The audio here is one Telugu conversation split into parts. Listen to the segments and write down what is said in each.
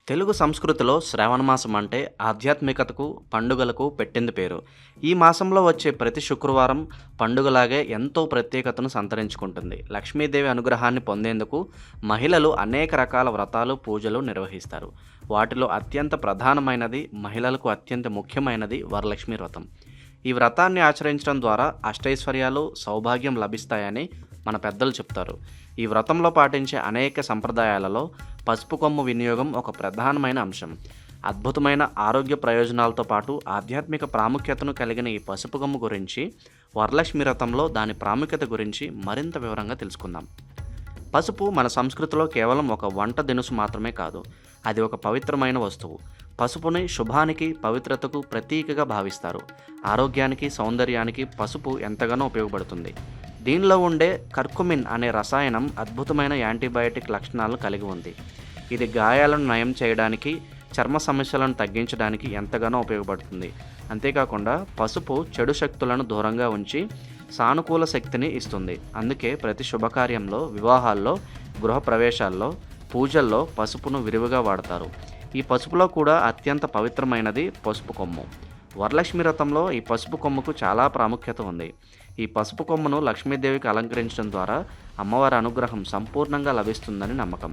తెలుగు సంస్కృతిలో శ్రావణ మాసం అంటే ఆధ్యాత్మికతకు, పండుగలకు పెట్టింది పేరు. ఈ మాసంలో వచ్చే ప్రతి శుక్రవారం పండుగలాగే ఎంతో ప్రత్యేకతను సంతరించుకుంటుంది. లక్ష్మీదేవి అనుగ్రహాన్ని పొందేందుకు మహిళలు అనేక రకాల వ్రతాలు, పూజలు నిర్వహిస్తారు. వాటిలో అత్యంత ప్రధానమైనది, మహిళలకు అత్యంత ముఖ్యమైనది వరలక్ష్మి వ్రతం. ఈ వ్రతాన్ని ఆచరించడం ద్వారా అష్టైశ్వర్యాలు, సౌభాగ్యం లభిస్తాయని మన పెద్దలు చెప్తారు. ఈ వ్రతంలో పాటించే అనేక సంప్రదాయాలలో పసుపు కొమ్ము వినియోగం ఒక ప్రధానమైన అంశం. అద్భుతమైన ఆరోగ్య ప్రయోజనాలతో పాటు ఆధ్యాత్మిక ప్రాముఖ్యతను కలిగిన ఈ పసుపు కొమ్ము గురించి, వరలక్ష్మి వ్రతంలో దాని ప్రాముఖ్యత గురించి మరింత వివరంగా తెలుసుకుందాం. పసుపు మన సంస్కృతిలో కేవలం ఒక వంట దినుసు మాత్రమే కాదు, అది ఒక పవిత్రమైన వస్తువు. పసుపుని శుభానికి, పవిత్రతకు ప్రతీకగా భావిస్తారు. ఆరోగ్యానికి, సౌందర్యానికి పసుపు ఎంతగానో ఉపయోగపడుతుంది. దీనిలో ఉండే కర్కుమిన్ అనే రసాయనం అద్భుతమైన యాంటీబయాటిక్ లక్షణాలను కలిగి ఉంది. ఇది గాయాలను నయం చేయడానికి, చర్మ సమస్యలను తగ్గించడానికి ఎంతగానో ఉపయోగపడుతుంది. అంతేకాకుండా పసుపు చెడు శక్తులను దూరంగా ఉంచి సానుకూల శక్తిని ఇస్తుంది. అందుకే ప్రతి శుభకార్యంలో, వివాహాల్లో, గృహప్రవేశాల్లో, పూజల్లో పసుపును విరివిగా వాడతారు. ఈ పసుపులో కూడా అత్యంత పవిత్రమైనది పసుపు కొమ్ము. వరలక్ష్మి వ్రతంలో ఈ పసుపు కొమ్ముకు చాలా ప్రాముఖ్యత ఉంది. ఈ పసుపు కొమ్మును లక్ష్మీదేవికి అలంకరించడం ద్వారా అమ్మవారి అనుగ్రహం సంపూర్ణంగా లభిస్తుందని నమ్మకం.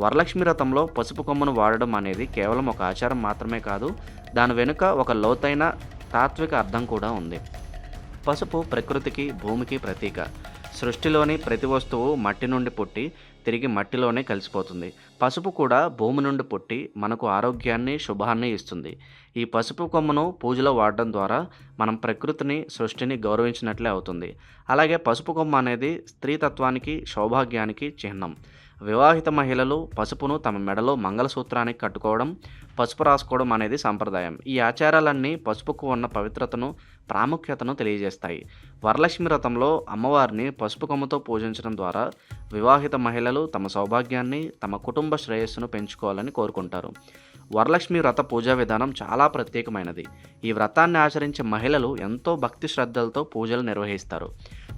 వరలక్ష్మి వ్రతంలో పసుపు కొమ్మును వాడడం అనేది కేవలం ఒక ఆచారం మాత్రమే కాదు, దాని వెనుక ఒక లోతైన తాత్విక అర్థం కూడా ఉంది. పసుపు ప్రకృతికి, భూమికి ప్రతీక. సృష్టిలోని ప్రతి వస్తువు మట్టి నుండి పుట్టి తిరిగి మట్టిలోనే కలిసిపోతుంది. పసుపు కూడా భూమి నుండి పుట్టి మనకు ఆరోగ్యాన్ని, శుభాన్ని ఇస్తుంది. ఈ పసుపు కొమ్మును పూజలో వాడడం ద్వారా మనం ప్రకృతిని, సృష్టిని గౌరవించినట్లే అవుతుంది. అలాగే పసుపు కొమ్ము అనేది స్త్రీతత్వానికి, సౌభాగ్యానికి చిహ్నం. వివాహిత మహిళలు పసుపును తమ మెడలో మంగళసూత్రానికి కట్టుకోవడం, పసుపు రాసుకోవడం అనేది సంప్రదాయం. ఈ ఆచారాలన్నీ పసుపుకు ఉన్న పవిత్రతను, ప్రాముఖ్యతను తెలియజేస్తాయి. వరలక్ష్మి వ్రతంలో అమ్మవారిని పసుపు కొమ్ముతో పూజించడం ద్వారా వివాహిత మహిళలు తమ సౌభాగ్యాన్ని, తమ కుటుంబ శ్రేయస్సును పెంచుకోవాలని కోరుకుంటారు. వరలక్ష్మి వ్రత పూజా విధానం చాలా ప్రత్యేకమైనది. ఈ వ్రతాన్ని ఆచరించే మహిళలు ఎంతో భక్తి శ్రద్ధలతో పూజలు నిర్వహిస్తారు.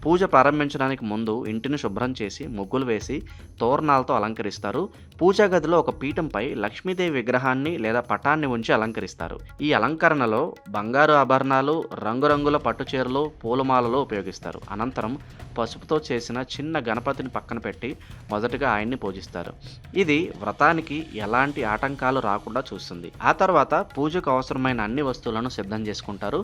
పూజ ప్రారంభించడానికి ముందు ఇంటిని శుభ్రం చేసి, ముగ్గులు వేసి, తోరణాలతో అలంకరిస్తారు. పూజా గదిలో ఒక పీఠంపై లక్ష్మీదేవి విగ్రహాన్ని లేదా పటాన్ని ఉంచి అలంకరిస్తారు. ఈ అలంకరణలో బంగారు ఆభరణాలు, రంగురంగుల పట్టుచీరలు, పూలమాలలు ఉపయోగిస్తారు. అనంతరం పసుపుతో చేసిన చిన్న గణపతిని పక్కన పెట్టి మొదటగా ఆయన్ని పూజిస్తారు. ఇది వ్రతానికి ఎలాంటి ఆటంకాలు రాకుండా చూస్తుంది. ఆ తర్వాత పూజకు అవసరమైన అన్ని వస్తువులను సిద్ధం చేసుకుంటారు.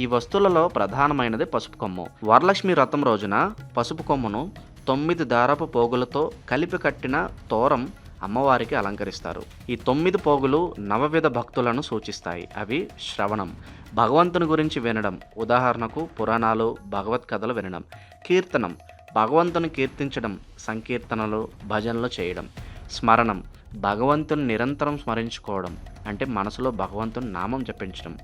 ఈ వస్తువులలో ప్రధానమైనది పసుపు కొమ్ము. వరలక్ష్మి వ్రతం రోజున పసుపు కొమ్మును 9 దారపు పోగులతో కలిపి కట్టిన తోరం అమ్మవారికి అలంకరిస్తారు. ఈ 9 పోగులు నవవిధ భక్తులను సూచిస్తాయి. అవి శ్రవణం, భగవంతుని గురించి వినడం, ఉదాహరణకు పురాణాలు, భగవత్ కథలు వినడం. కీర్తనం, భగవంతుని కీర్తించడం, సంకీర్తనలు, భజనలు చేయడం. స్మరణం, భగవంతుని నిరంతరం స్మరించుకోవడం, అంటే మనసులో భగవంతుని నామం జపించడం.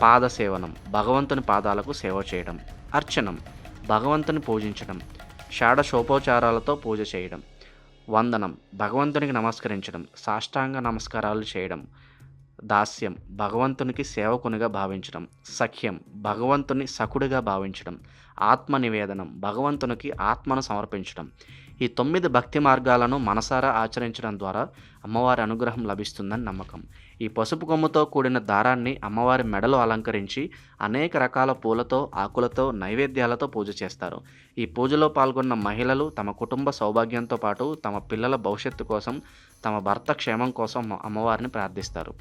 పాదసేవనం, భగవంతుని పాదాలకు సేవ చేయడం. అర్చనం, భగవంతుని పూజించడం, షాడశోపచారాలతో పూజ చేయడం. వందనం, భగవంతునికి నమస్కరించడం, సాష్టాంగ నమస్కారాలు చేయడం. దాస్యం, భగవంతునికి సేవకునిగా భావించడం. సఖ్యం, భగవంతుని సఖుడిగా భావించడం. ఆత్మ నివేదనం, భగవంతునికి ఆత్మను సమర్పించడం. ఈ 9 భక్తి మార్గాలను మనసారా ఆచరించడం ద్వారా అమ్మవారి అనుగ్రహం లభిస్తుందని నమ్మకం. ఈ పసుపు కొమ్ముతో కూడిన దారాన్ని అమ్మవారి మెడలో అలంకరించి అనేక రకాల పూలతో, ఆకులతో, నైవేద్యాలతో పూజ చేస్తారు. ఈ పూజలో పాల్గొన్న మహిళలు తమ కుటుంబ సౌభాగ్యంతో పాటు తమ పిల్లల భవిష్యత్తు కోసం, తమ భర్త క్షేమం కోసం అమ్మవారిని ప్రార్థిస్తారు.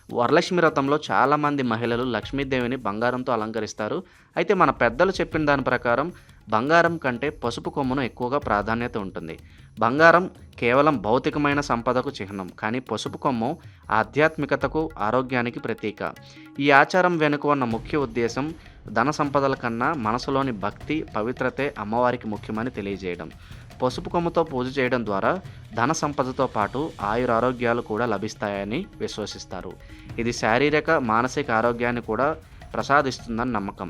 వరలక్ష్మి వ్రతంలో చాలామంది మహిళలు లక్ష్మీదేవిని బంగారంతో అలంకరిస్తారు. అయితే మన పెద్దలు చెప్పిన దాని ప్రకారం బంగారం కంటే పసుపు కొమ్మును ఎక్కువగా ప్రాధాన్యత ఉంటుంది. బంగారం కేవలం భౌతికమైన సంపదకు చిహ్నం, కానీ పసుపు కొమ్ము ఆధ్యాత్మికతకు, ఆరోగ్యానికి ప్రతీక. ఈ ఆచారం వెనుక ఉన్న ముఖ్య ఉద్దేశం ధన సంపదల కన్నా మనసులోని భక్తి, పవిత్రతే అమ్మవారికి ముఖ్యమని తెలియజేయడం. పసుపు కొమ్ముతో పూజ చేయడం ద్వారా ధన సంపదతో పాటు ఆయురారోగ్యాలు కూడా లభిస్తాయని విశ్వసిస్తారు. ఇది శారీరక, మానసిక ఆరోగ్యాన్ని కూడా ప్రసాదిస్తుందని నమ్మకం.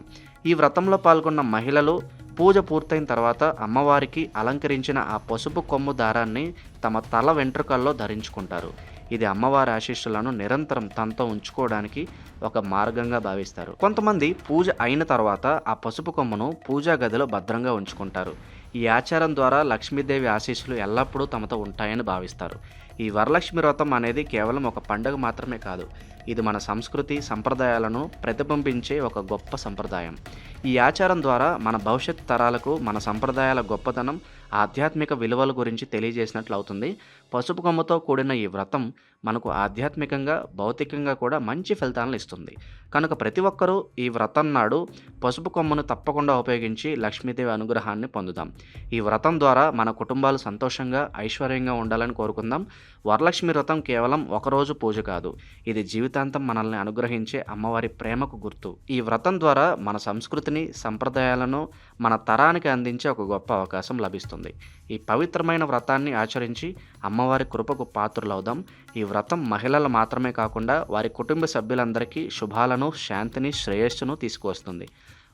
ఈ వ్రతంలో పాల్గొన్న మహిళలు పూజ పూర్తయిన తర్వాత అమ్మవారికి అలంకరించిన ఆ పసుపు కొమ్ము దారాన్ని తమ తల వెంట్రుకల్లో ధరించుకుంటారు. ఇది అమ్మవారి ఆశీస్సులను నిరంతరం తనతో ఉంచుకోవడానికి ఒక మార్గంగా భావిస్తారు. కొంతమంది పూజ అయిన తర్వాత ఆ పసుపు కొమ్మును పూజా గదిలో భద్రంగా ఉంచుకుంటారు. ఈ ఆచారం ద్వారా లక్ష్మీదేవి ఆశీస్సులు ఎల్లప్పుడూ తమతో ఉంటాయని భావిస్తారు. ఈ వరలక్ష్మి వ్రతం అనేది కేవలం ఒక పండుగ మాత్రమే కాదు. ఇది మన సంస్కృతి, సంప్రదాయాలను ప్రతిబింబించే ఒక గొప్ప సంప్రదాయం. ఈ ఆచారం ద్వారా మన భవిష్యత్ తరాలకు మన సంప్రదాయాల గొప్పతనం, ఆధ్యాత్మిక విలువల గురించి తెలియజేసినట్లు అవుతుంది. పసుపు కొమ్మతో కూడిన ఈ వ్రతం మనకు ఆధ్యాత్మికంగా, భౌతికంగా కూడా మంచి ఫలితాలను ఇస్తుంది. కనుక ప్రతి ఒక్కరూ ఈ వ్రతం నాడు పసుపు కొమ్మను తప్పకుండా ఉపయోగించి లక్ష్మీదేవి అనుగ్రహాన్ని పొందుదాం. ఈ వ్రతం ద్వారా మన కుటుంబాలు సంతోషంగా, ఐశ్వర్యంగా ఉండాలని కోరుకుందాం. వరలక్ష్మి వ్రతం కేవలం ఒకరోజు పూజ కాదు. ఇది జీవితాంతం మనల్ని అనుగ్రహించే అమ్మవారి ప్రేమకు గుర్తు. ఈ వ్రతం ద్వారా మన సంస్కృతిని, సంప్రదాయాలను మన తరానికి అందించే ఒక గొప్ప అవకాశం లభిస్తుంది. ఈ పవిత్రమైన వ్రతాన్ని ఆచరించి అమ్మవారి కృపకు పాత్రులవుదాం. ఈ వ్రతం మహిళలు మాత్రమే కాకుండా వారి కుటుంబ సభ్యులందరికీ శుభాలను, శాంతిని, శ్రేయస్సును తీసుకువస్తుంది.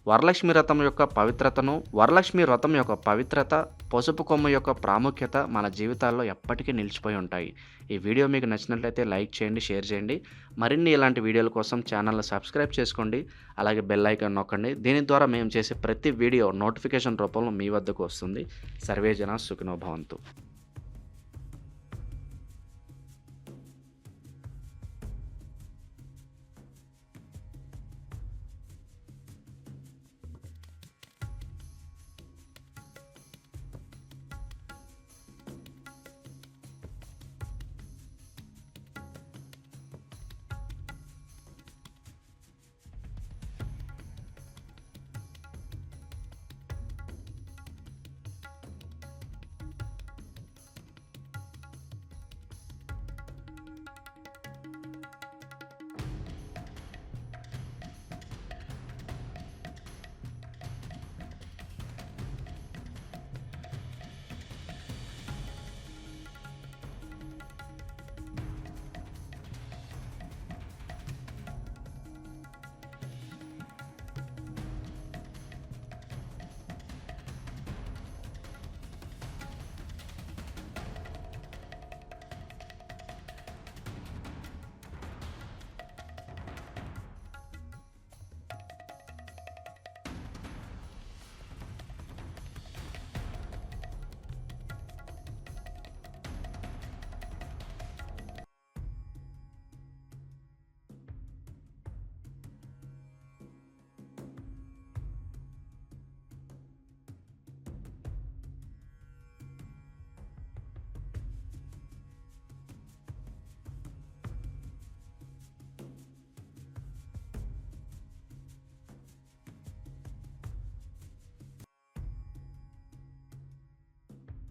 వరలక్ష్మి వ్రతం యొక్క పవిత్రత, పసుపు కొమ్ము యొక్క ప్రాముఖ్యత మన జీవితాల్లో ఎప్పటికీ నిలిచిపోయి ఉంటాయి. ఈ వీడియో మీకు నచ్చినట్లయితే లైక్ చేయండి, షేర్ చేయండి. మరిన్ని ఇలాంటి వీడియోల కోసం ఛానల్ని సబ్స్క్రైబ్ చేసుకోండి. అలాగే బెల్ ఐకాన్ నొక్కండి. దీని ద్వారా మేము చేసే ప్రతి వీడియో నోటిఫికేషన్ రూపంలో మీ వద్దకు వస్తుంది. సర్వే జన సుఖినో భవంతు.